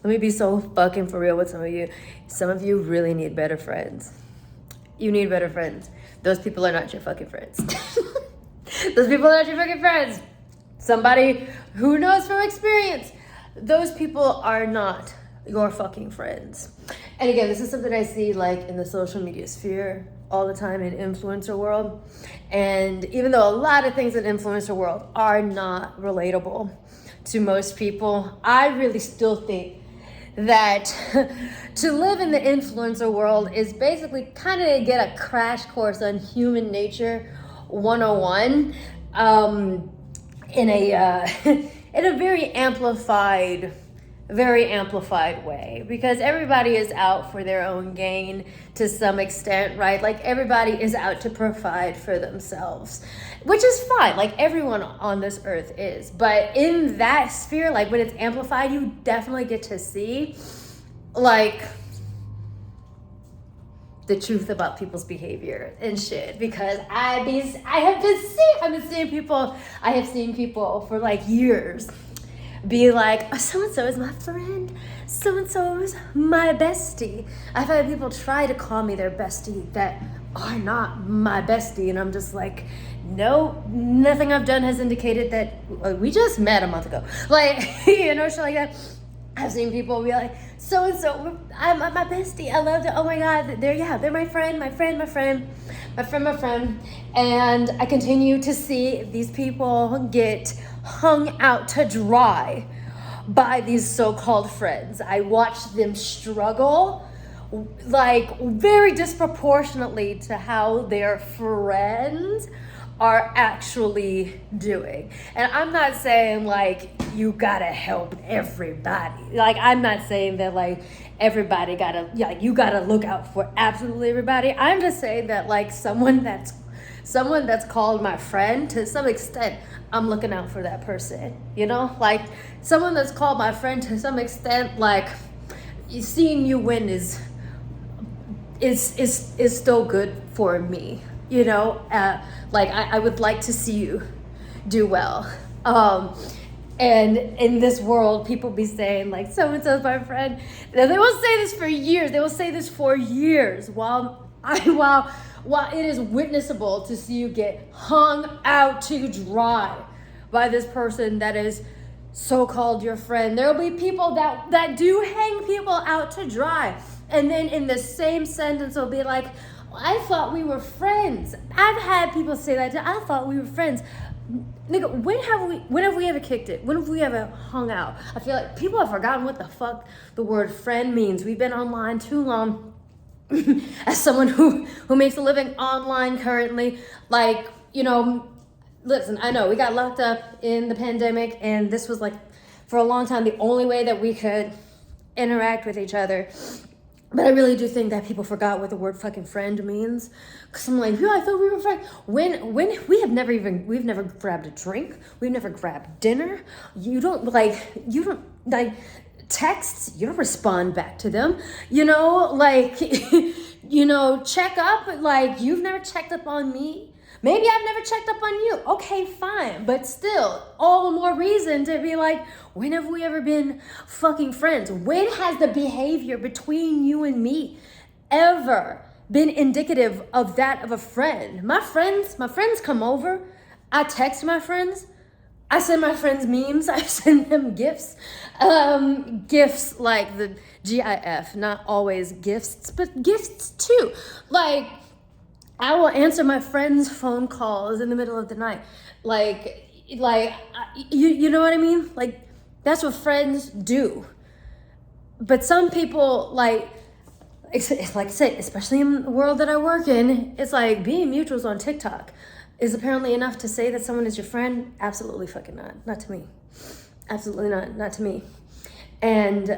Let me be so fucking for real with some of you. Some of you really need better friends. You need better friends. Those people are not your fucking friends. Those people are not your fucking friends. Somebody who knows from experience, those people are not your fucking friends. And again, this is something I see like in the social media sphere all the time in influencer world. And even though a lot of things in influencer world are not relatable to most people, I really still think that to live in the influencer world is basically kind of to get a crash course on human nature 101 in a in a very amplified way, because everybody is out for their own gain to some extent, right? Like everybody is out to provide for themselves, which is fine. Like everyone on this earth is, but in that sphere, like when it's amplified, you definitely get to see like the truth about people's behavior and shit, because I have seen people for like years be like, oh, so-and-so is my friend, so-and-so is my bestie. I've had people try to call me their bestie that are not my bestie, and I'm just like, no, nothing I've done has indicated that we just met a month ago. Like, you know, shit like that. I've seen people be like, so-and-so, I'm my bestie, I love it, oh my God, they're my friend. And I continue to see these people get hung out to dry by these so-called friends. I watch them struggle like very disproportionately to how their friends are actually doing. And I'm not saying like you gotta help everybody. Like I'm not saying that like everybody gotta, like you gotta look out for absolutely everybody. I'm just saying that like someone that's called my friend, to some extent I'm looking out for that person, you know? Like someone that's called my friend, to some extent, like seeing you win is still good for me, you know? Like I would like to see you do well. And in this world, people be saying like, so-and-so's my friend. Now, they will say this for years. They will say this for years while it is witnessable to see you get hung out to dry by this person that is so-called your friend. There will be people that do hang people out to dry. And then in the same sentence will be like, I thought we were friends. I've had people say that too. I thought we were friends. Nigga, when have we ever kicked it? When have we ever hung out? I feel like people have forgotten what the fuck the word friend means. We've been online too long. As someone who makes a living online currently, like, you know, listen, I know we got locked up in the pandemic, and this was like for a long time the only way that we could interact with each other. But I really do think that people forgot what the word fucking friend means. Cause I'm like, yo, I thought we were friends. When we've never grabbed a drink. We've never grabbed dinner. You don't like texts, you don't respond back to them. You know, like, you know, check up, like you've never checked up on me. Maybe I've never checked up on you. Okay, fine. But still, all the more reason to be like, when have we ever been fucking friends? When has the behavior between you and me ever been indicative of that of a friend? My friends come over. I text my friends. I send my friends memes. I send them gifts. Gifts like the GIF, not always gifts, but gifts too. Like, I will answer my friends' phone calls in the middle of the night. Like you know what I mean? Like, that's what friends do. But some people, like I said, especially in the world that I work in, it's like being mutuals on TikTok is apparently enough to say that someone is your friend. Absolutely fucking not. Not to me. Absolutely not to me. And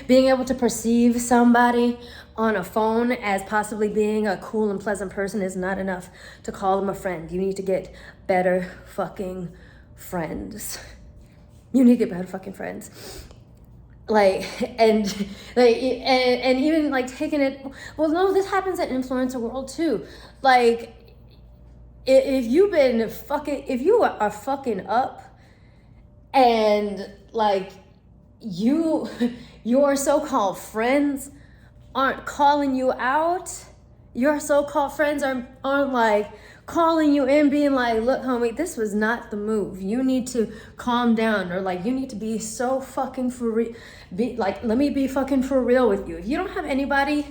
being able to perceive somebody on a phone as possibly being a cool and pleasant person is not enough to call them a friend. You need to get better fucking friends. You need to get better fucking friends. And even like taking it, well, no, this happens in influencer world too. Like, if you are fucking up and like your so-called friends aren't calling you out. Your so-called friends aren't like calling you in, being like, look, homie, this was not the move. You need to calm down, or like, you need to be so fucking for real. Let me be fucking for real with you. If you don't have anybody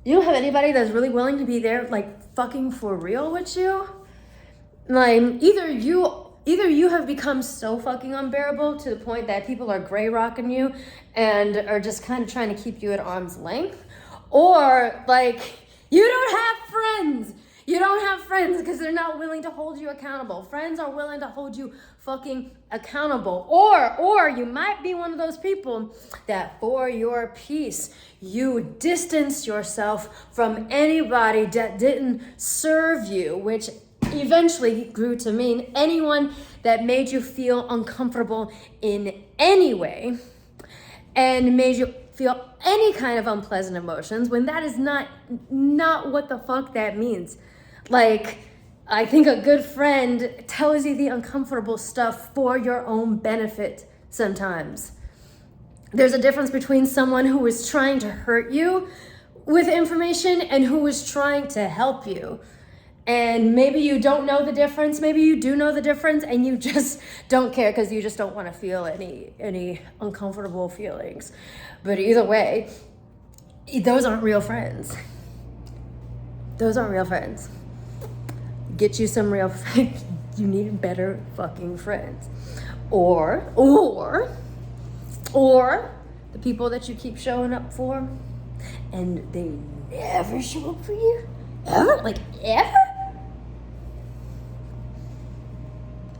that's really willing to be there, like fucking for real with you, like either you have become so fucking unbearable to the point that people are gray rocking you and are just kind of trying to keep you at arm's length, or like you don't have friends. You don't have friends because they're not willing to hold you accountable. Friends are willing to hold you fucking accountable. Or you might be one of those people that for your peace, you distance yourself from anybody that didn't serve you, which eventually grew to mean anyone that made you feel uncomfortable in any way and made you feel any kind of unpleasant emotions, when that is not what the fuck that means. Like, I think a good friend tells you the uncomfortable stuff for your own benefit sometimes. There's a difference between someone who is trying to hurt you with information and who is trying to help you. And maybe you don't know the difference, maybe you do know the difference, and you just don't care because you just don't want to feel any uncomfortable feelings. But either way, those aren't real friends. Those aren't real friends. Get you some real friends. You need better fucking friends. Or the people that you keep showing up for and they never show up for you. Ever? Like ever?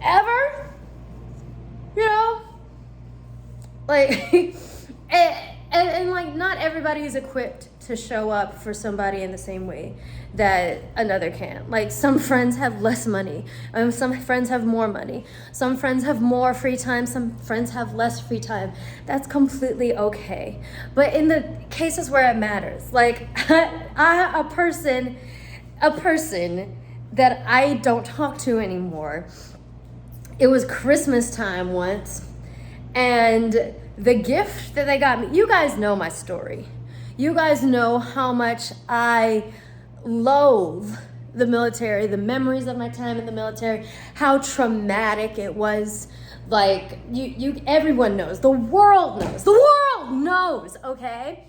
Ever? You know? Like and like not everybody is equipped to show up for somebody in the same way that another can. Like some friends have less money, some friends have more money, some friends have more free time, some friends have less free time. That's completely okay. But in the cases where it matters, like a person that I don't talk to anymore, it was Christmas time once, and the gift that they got me, you guys know my story. You guys know how much I loathe the military, the memories of my time in the military, how traumatic it was. Like, everyone knows. The world knows, okay?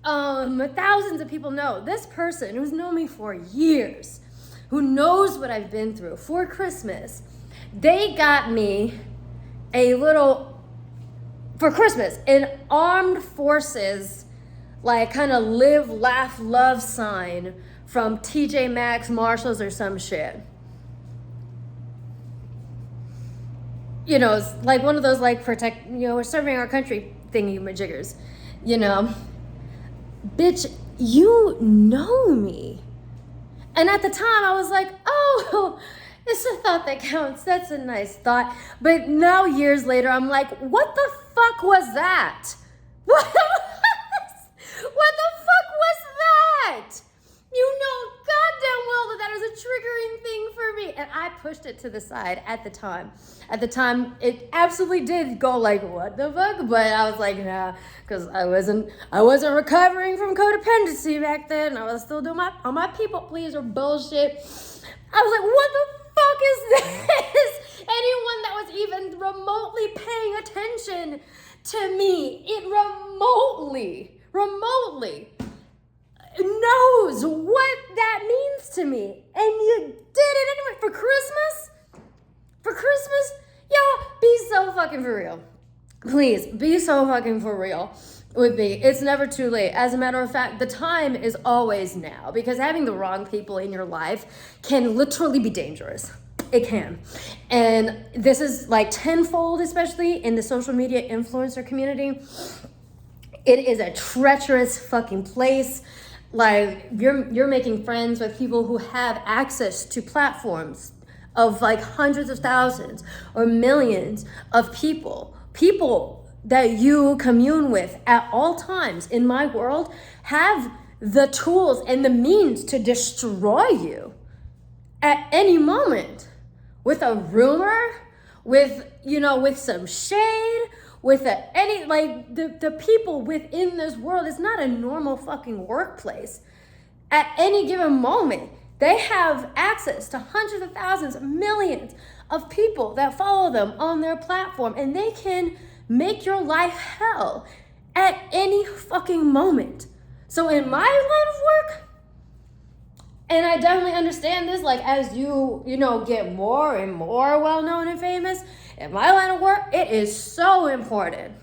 Thousands of people know. This person who's known me for years, who knows what I've been through, for Christmas, they got me for Christmas, an armed forces, like kind of live, laugh, love sign from TJ Maxx, Marshalls, or some shit. You know, it's like one of those like protect, we're serving our country thingy-majiggers, Bitch, you know me. And at the time I was like, oh, it's a thought that counts. That's a nice thought. But now years later, I'm like, what the fuck was that? What the fuck was that? You know goddamn well that was a triggering thing for me. And I pushed it to the side at the time. At the time, it absolutely did go like, what the fuck? But I was like, nah, because I wasn't recovering from codependency back then. I was still doing my people pleaser bullshit. I was like, what the fuck is this? Anyone that was even remotely paying attention to me, it remotely knows what that means to me. And you did it anyway for Christmas? For Christmas? Y'all, be so fucking for real. Please, be so fucking for real with me. It's never too late. As a matter of fact, the time is always now, because having the wrong people in your life can literally be dangerous. It can. And this is like tenfold, especially in the social media influencer community. It is a treacherous fucking place. Like you're making friends with people who have access to platforms of like hundreds of thousands or millions of people that you commune with at all times in my world have the tools and the means to destroy you at any moment with a rumor, with some shade, with any, like, the people within this world. It's not a normal fucking workplace. At any given moment, they have access to hundreds of thousands, millions of people that follow them on their platform, and they can make your life hell at any fucking moment. So in my line of work, and I definitely understand this, like, as you know, get more and more well-known and famous, in my line of work, it is so important.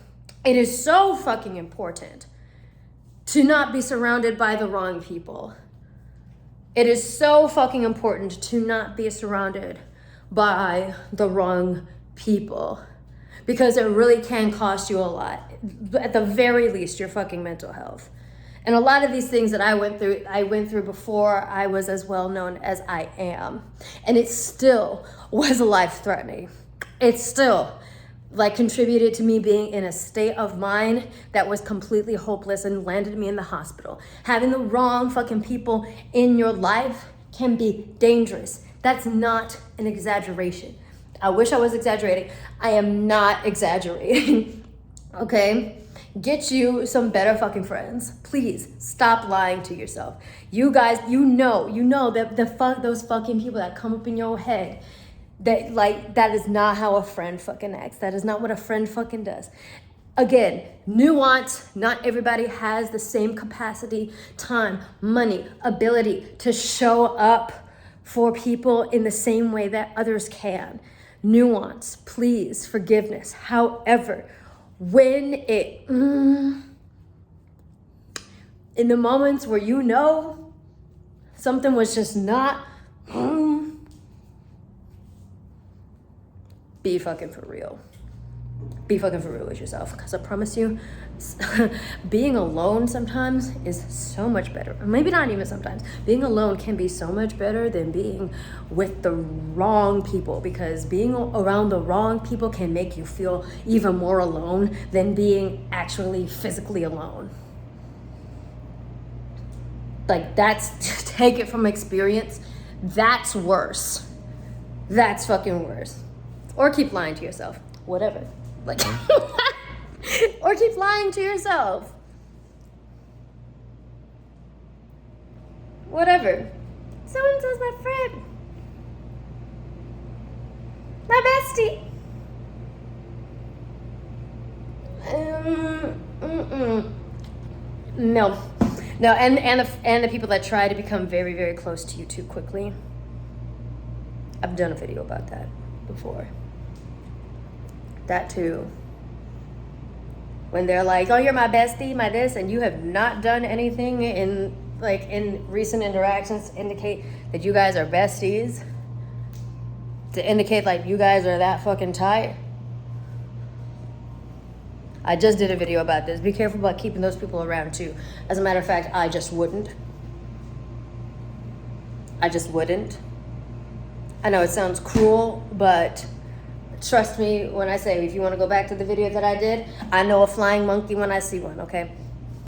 It is so fucking important to not be surrounded by the wrong people. It is so fucking important to not be surrounded by the wrong people, because it really can cost you a lot. At the very least, your fucking mental health. And a lot of these things that I went through before I was as well known as I am. And it still was life-threatening. It still, like, contributed to me being in a state of mind that was completely hopeless and landed me in the hospital. Having the wrong fucking people in your life can be dangerous. That's not an exaggeration. I wish I was exaggerating. I am not exaggerating. Okay? Get you some better fucking friends. Please stop lying to yourself. You guys, you know that those fucking people that come up in your head, that is not how a friend fucking acts. That is not what a friend fucking does. Again, nuance. Not everybody has the same capacity, time, money, ability to show up for people in the same way that others can. Nuance, please, forgiveness. However, when in the moments where you know something was just not, be fucking for real. Be fucking for real with yourself, because I promise you, being alone sometimes is so much better. Maybe not even sometimes. Being alone can be so much better than being with the wrong people, because being around the wrong people can make you feel even more alone than being actually physically alone. Like, that's, take it from experience, that's worse. That's fucking worse. Or keep lying to yourself. Whatever. Like, or keep lying to yourself. Whatever. So-and-so's my friend. My bestie. No. No, and the people that try to become very, very close to you too quickly. I've done a video about that before. That too. When they're like, oh, you're my bestie, my this, and you have not done anything in recent interactions to indicate that you guys are besties, to indicate like you guys are that fucking tight. I just did a video about this. Be careful about keeping those people around too. As a matter of fact, I just wouldn't. I know it sounds cruel, but trust me when I say, if you want to go back to the video that I did, I know a flying monkey when I see one, okay?